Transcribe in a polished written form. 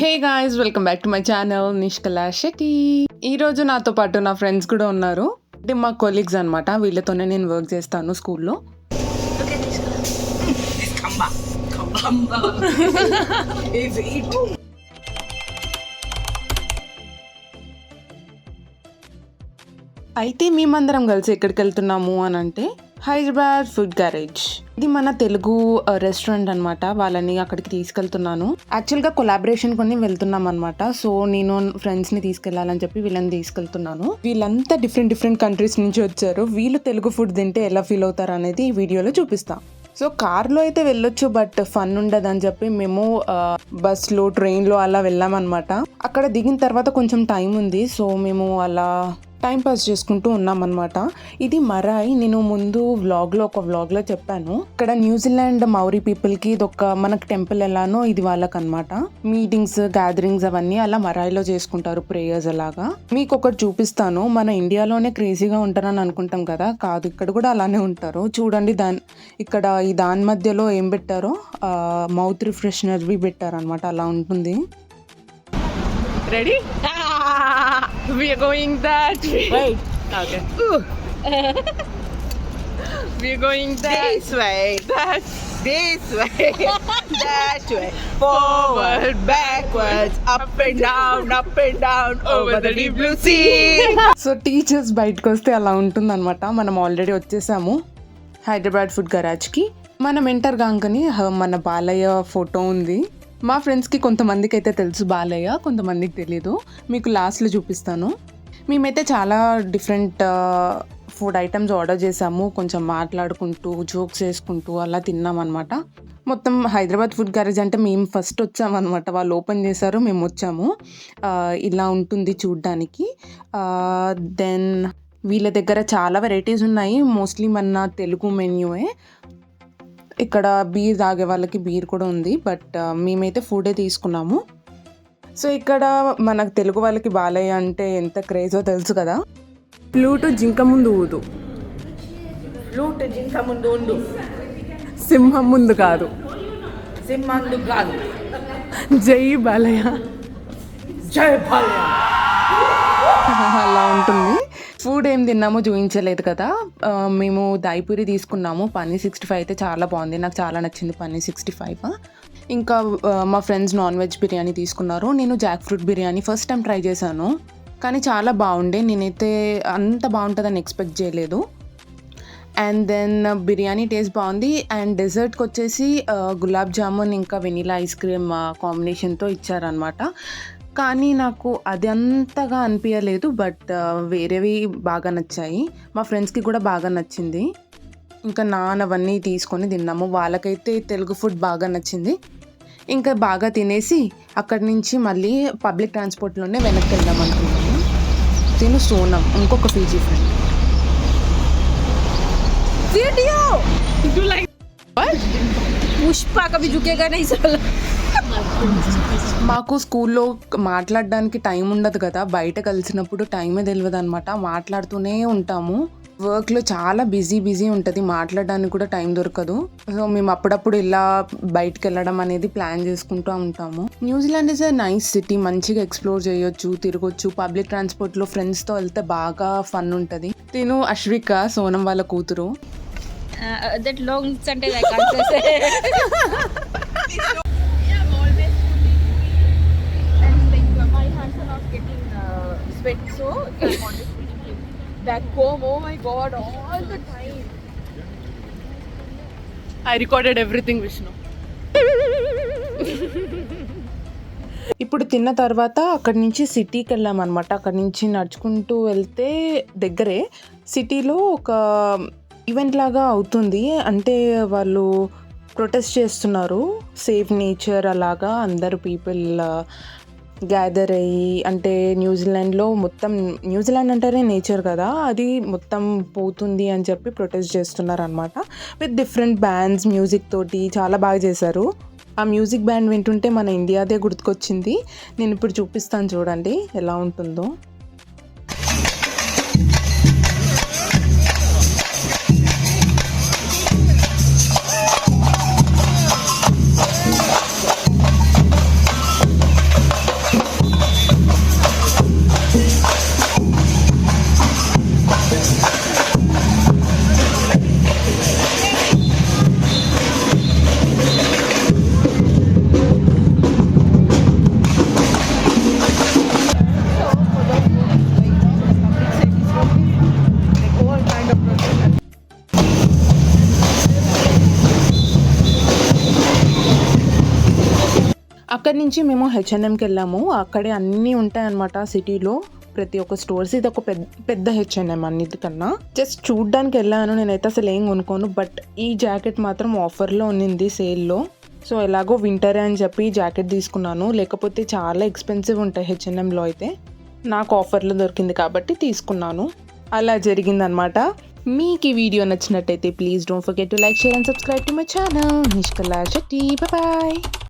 Hey guys, welcome back to my channel Nishkala Shetty. ఈరోజు నాతో పాటు నా ఫ్రెండ్స్ కూడా ఉన్నారు. అంటే మా కొలీగ్స్ అనమాట. వీళ్ళతోనే నేను వర్క్ చేస్తాను స్కూల్లో. అయితే మేమందరం కలిసి ఎక్కడికి వెళ్తున్నాము అని అంటే హైదరాబాద్ ఫుడ్ గ్యారేజ్. ఇది మన తెలుగు రెస్టారెంట్ అనమాట. వాళ్ళని అక్కడికి తీసుకెళ్తున్నాను. యాక్చువల్గా కొలాబరేషన్ కొన్ని వెళ్తున్నాం అనమాట. సో నేను ఫ్రెండ్స్ని తీసుకెళ్లాలని చెప్పి వీళ్ళని తీసుకెళ్తున్నాను. వీళ్ళంతా డిఫరెంట్ కంట్రీస్ నుంచి వచ్చారు. వీళ్ళు తెలుగు ఫుడ్ తింటే ఎలా ఫీల్ అవుతారు అనేది ఈ వీడియోలో చూపిస్తాం. సో కార్లో అయితే వెళ్ళొచ్చు, బట్ ఫన్ ఉండదు అని చెప్పి మేము బస్లో ట్రైన్లో అలా వెళ్ళామన్నమాట. అక్కడ దిగిన తర్వాత కొంచెం టైం ఉంది. సో మేము అలా టైం పాస్ చేసుకుంటూ ఉన్నామన్నమాట. ఇది మరాయ్. నేను ముందు ఒక వ్లాగ్లో చెప్పాను. ఇక్కడ న్యూజిలాండ్ మౌరీ పీపుల్కి ఇది ఒక మనకు టెంపుల్ ఎలానో ఇది వాళ్ళకనమాట. మీటింగ్స్, గ్యాదరింగ్స్ అవన్నీ అలా మరాయిలో చేసుకుంటారు, ప్రేయర్స్ అలాగా. మీకు ఒకటి చూపిస్తాను. మన ఇండియాలోనే క్రేజీగా ఉంటారని అనుకుంటాం కదా, కాదు, ఇక్కడ కూడా అలానే ఉంటారు. చూడండి, ఇక్కడ ఈ దాని మధ్యలో ఏం పెట్టారో మౌత్ రిఫ్రెషనర్వి పెట్టారనమాట. అలా ఉంటుంది. Ready? We are going that way. Wait. Okay. We are going This way. This way. That way. Forward, backwards, up and down, over the deep blue sea. So teachers బయటకు వస్తే అలా ఉంటుంది అనమాట. మనం ఆల్రెడీ వచ్చేసాము హైదరాబాద్ ఫుడ్ గరాజ్కి. మనం enter కాగానే మన బాలయ్య ఫోటో ఉంది. మా ఫ్రెండ్స్కి కొంతమందికి అయితే తెలుసు బాలయ్య, కొంతమందికి తెలీదు. మీకు లాస్ట్లో చూపిస్తాను. మేమైతే చాలా డిఫరెంట్ ఫుడ్ ఐటమ్స్ ఆర్డర్ చేసాము. కొంచెం మాట్లాడుకుంటూ జోక్స్ వేసుకుంటూ అలా తిన్నామన్నమాట. మొత్తం హైదరాబాద్ ఫుడ్ గ్యారేజ్ అంటే మేము ఫస్ట్ వచ్చామన్నమాట. వాళ్ళు ఓపెన్ చేశారు, మేము వచ్చాము. ఇలా ఉంటుంది చూడ్డానికి. దెన్ వీళ్ళ దగ్గర చాలా వెరైటీస్ ఉన్నాయి. మోస్ట్లీ మన తెలుగు మెన్యూయే. ఇక్కడ బీర్ తాగే వాళ్ళకి బీర్ కూడా ఉంది, బట్ మేమైతే ఫుడే తీసుకున్నాము. సో ఇక్కడ మనకు తెలుగు వాళ్ళకి బాలయ్య అంటే ఎంత క్రేజో తెలుసు కదా. ఫ్లూట్ జింక ముందు ఊదు, ఫ్లూట్ జింక ముందు ఉండు, సింహం ముందు కాదు, సింహందు కాదు, జై బాలయ్య, జై బాలయ్య. అలా ఉంటుంది. ఫుడ్ ఏం తిన్నామో చూపించలేదు కదా. మేము దాయిపూరి తీసుకున్నాము. పన్నీర్ 65 అయితే చాలా బాగుంది, నాకు చాలా నచ్చింది పన్నీర్ 65. ఇంకా మా ఫ్రెండ్స్ నాన్ వెజ్ బిర్యానీ తీసుకున్నారు. నేను Jack fruit biryani first time try చేశాను, కానీ చాలా బాగుండే. నేనైతే అంత బాగుంటుందని ఎక్స్పెక్ట్ చేయలేదు. అండ్ దెన్ బిర్యానీ టేస్ట్ బాగుంది. అండ్ డెజర్ట్కి వచ్చేసి గులాబ్ జామున్ ఇంకా వెనీలా ఐస్ క్రీమ్ కాంబినేషన్తో ఇచ్చారనమాట. కానీ నాకు అది అంతగా అనిపించలేదు, బట్ వేరేవి బాగా నచ్చాయి. మా ఫ్రెండ్స్కి కూడా బాగా నచ్చింది. ఇంకా అవన్నీ తీసుకొని తిన్నాము. వాళ్ళకైతే తెలుగు ఫుడ్ బాగా నచ్చింది. ఇంకా బాగా తినేసి అక్కడి నుంచి మళ్ళీ పబ్లిక్ ట్రాన్స్పోర్ట్లోనే వెనక్కి వెళ్దాం అనుకున్నాము. తిను సోనం, ఇంకొక పీజీ ఫ్రెండ్. పుష్ప కభీ జుకేగా నహీ సాలా. మాకు స్కూల్లో మాట్లాడడానికి టైం ఉండదు కదా. బయట కలిసినప్పుడు టైమే తెలియదు అనమాట. మాట్లాడుతూనే ఉంటాము. వర్క్లో చాలా బిజీ ఉంటుంది, మాట్లాడడానికి కూడా టైం దొరకదు. సో మేము అప్పుడప్పుడు ఇలా బయటకు వెళ్ళడం అనేది ప్లాన్ చేసుకుంటూ ఉంటాము. New Zealand is a nice city. మంచిగా ఎక్స్ప్లోర్ చేయొచ్చు, తిరగొచ్చు. పబ్లిక్ ట్రాన్స్పోర్ట్లో ఫ్రెండ్స్తో వెళ్తే బాగా ఫన్ ఉంటుంది. తిను అశ్విక, సోనం వాళ్ళ కూతురు. That long sentence I can't say. My hands are not getting sweat, so I'm always putting it back home. Oh my god, all the time. I recorded everything, Vishnu. ఇప్పుడు తిన్న తర్వాత అక్కడి నుంచి సిటీకి వెళ్ళామన్నమాట. అక్కడి నుంచి నడుచుకుంటూ వెళ్తే దగ్గరే సిటీలో ఒక ఈవెంట్ లాగా అవుతుంది. అంటే వాళ్ళు ప్రొటెస్ట్ చేస్తున్నారు, సేవ్ నేచర్ అలాగా. అందరు పీపుల్ గ్యాదర్ అయ్యి, అంటే న్యూజిలాండ్లో మొత్తం, న్యూజిలాండ్ అంటేనే నేచర్ కదా, అది మొత్తం పోతుంది అని చెప్పి ప్రొటెస్ట్ చేస్తున్నారు అనమాట. విత్ డిఫరెంట్ బ్యాండ్స్, మ్యూజిక్ తోటి చాలా బాగా చేశారు. ఆ మ్యూజిక్ బ్యాండ్ వింటుంటే మన ఇండియాదే గుర్తుకొచ్చింది. నేను ఇప్పుడు చూపిస్తాను, చూడండి ఎలా ఉంటుందో. అక్కడి నుంచి మేము హెచ్ఎన్ఎంకి వెళ్ళాము. అక్కడే అన్నీ ఉంటాయన్నమాట సిటీలో, ప్రతి ఒక్క స్టోర్స్. ఇది ఒక పెద్ద హెచ్ఎన్ఎం అన్నిటికన్నా. జస్ట్ చూడ్డానికి వెళ్ళాను, నేనైతే అసలు ఏం కొనుక్కోను. బట్ ఈ జాకెట్ మాత్రం ఆఫర్లో ఉన్నింది, సేల్లో. సో ఎలాగో వింటరే అని చెప్పి జాకెట్ తీసుకున్నాను. లేకపోతే చాలా ఎక్స్పెన్సివ్ ఉంటాయి హెచ్ఎన్ఎంలో అయితే. నాకు ఆఫర్లో దొరికింది కాబట్టి తీసుకున్నాను. అలా జరిగిందనమాట. మీకు ఈ వీడియో నచ్చినట్టయితే please don't forget to like, share and subscribe to my channel Nishkala Shetty. Bye.